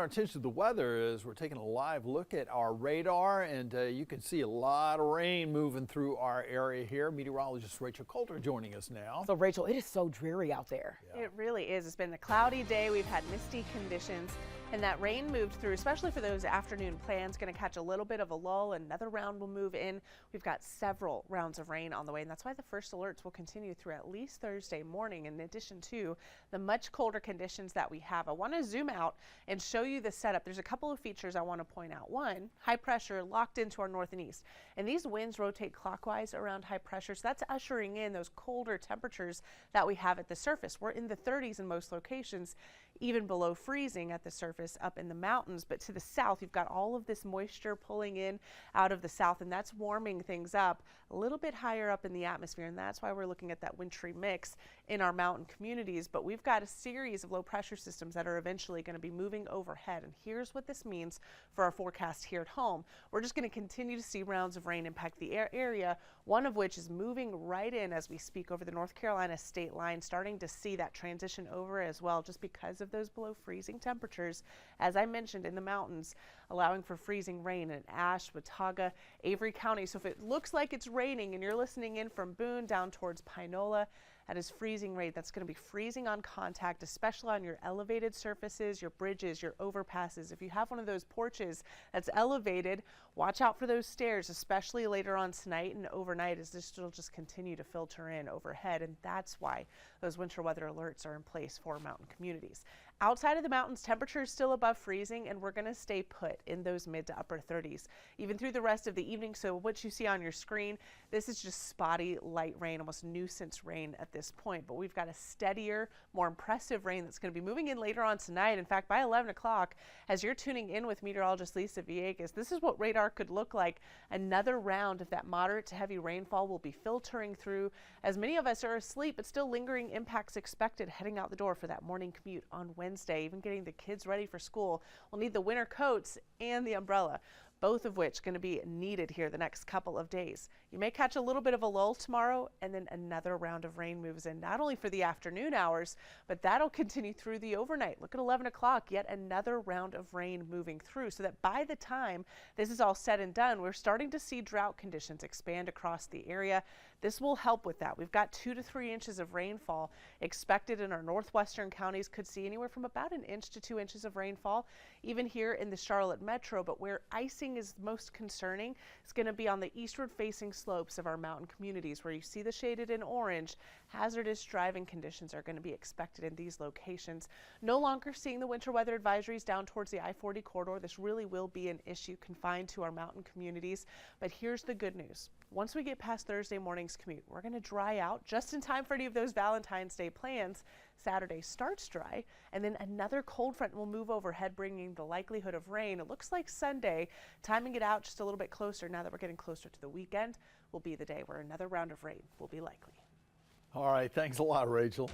our attention to the weather is we're taking a live look at our radar, and you can see a lot of rain moving through our area here. Meteorologist Rachel Coulter joining us now. So Rachel, it is so dreary out there. Yeah. It really is. It's been a cloudy day. We've had misty conditions, and that rain moved through, especially for those afternoon plans. Going to catch a little bit of a lull. Another round will move in. We've got several rounds of rain on the way, and that's why the first alerts will continue through at least Thursday morning, in addition to the much colder conditions that we have. I want to zoom out and show you the setup. There's a couple of features I want to point out. One, high pressure locked into our north and east, and these winds rotate clockwise around high pressure, so that's ushering in those colder temperatures that we have at the surface. We're in the 30s in most locations, even below freezing at the surface up in the mountains. But to the south, you've got all of this moisture pulling in out of the south, and that's warming things up a little bit higher up in the atmosphere, and that's why we're looking at that wintry mix in our mountain communities. But we've got a series of low pressure systems that are eventually going to be moving overhead, and here's what this means for our forecast here at home. We're just going to continue to see rounds of rain impact the area, one of which is moving right in as we speak over the North Carolina state line, starting to see that transition over as well, just because of those below freezing temperatures, as I mentioned, in the mountains, allowing for freezing rain in Ashe, Watauga, Avery County. So if it looks like it's raining and you're listening in from Boone down towards Pinola, at his freezing rate, that's going to be freezing on contact, especially on your elevated surfaces, your bridges, your overpasses. If you have one of those porches that's elevated, watch out for those stairs, especially later on tonight and overnight, as this will just continue to filter in overhead. And that's why those winter weather alerts are in place for mountain communities. Outside of the mountains, temperatures still above freezing, and we're going to stay put in those mid to upper 30s even through the rest of the evening. So what you see on your screen, this is just spotty light rain, almost nuisance rain at this point. But we've got a steadier, more impressive rain that's going to be moving in later on tonight. In fact, by 11 o'clock, as you're tuning in with meteorologist Lisa Villegas, this is what radar could look like. Another round of that moderate to heavy rainfall will be filtering through, as many of us are asleep, but still lingering impacts expected heading out the door for that morning commute on Wednesday. Even getting the kids ready for school, we'll need the winter coats and the umbrella, both of which going to be needed here the next couple of days. You may catch a little bit of a lull tomorrow, and then another round of rain moves in, not only for the afternoon hours, but that'll continue through the overnight. Look at 11 o'clock, yet another round of rain moving through, so that by the time this is all said and done, we're starting to see drought conditions expand across the area. This will help with that. We've got 2 to 3 inches of rainfall expected in our northwestern counties. Could see anywhere from about 1 inch to 2 inches of rainfall, even here in the Charlotte metro. But where icing is most concerning, it's going to be on the eastward facing slopes of our mountain communities, where you see the shaded in orange. Hazardous driving conditions are going to be expected in these locations. No longer seeing the winter weather advisories down towards the I-40 corridor. This really will be an issue confined to our mountain communities. But here's the good news. Once we get past Thursday morning's commute, we're going to dry out just in time for any of those Valentine's Day plans. Saturday starts dry, and then another cold front will move overhead, bringing the likelihood of rain. It looks like Sunday, timing it out just a little bit closer now that we're getting closer to the weekend, will be the day where another round of rain will be likely. All right, thanks a lot, Rachel.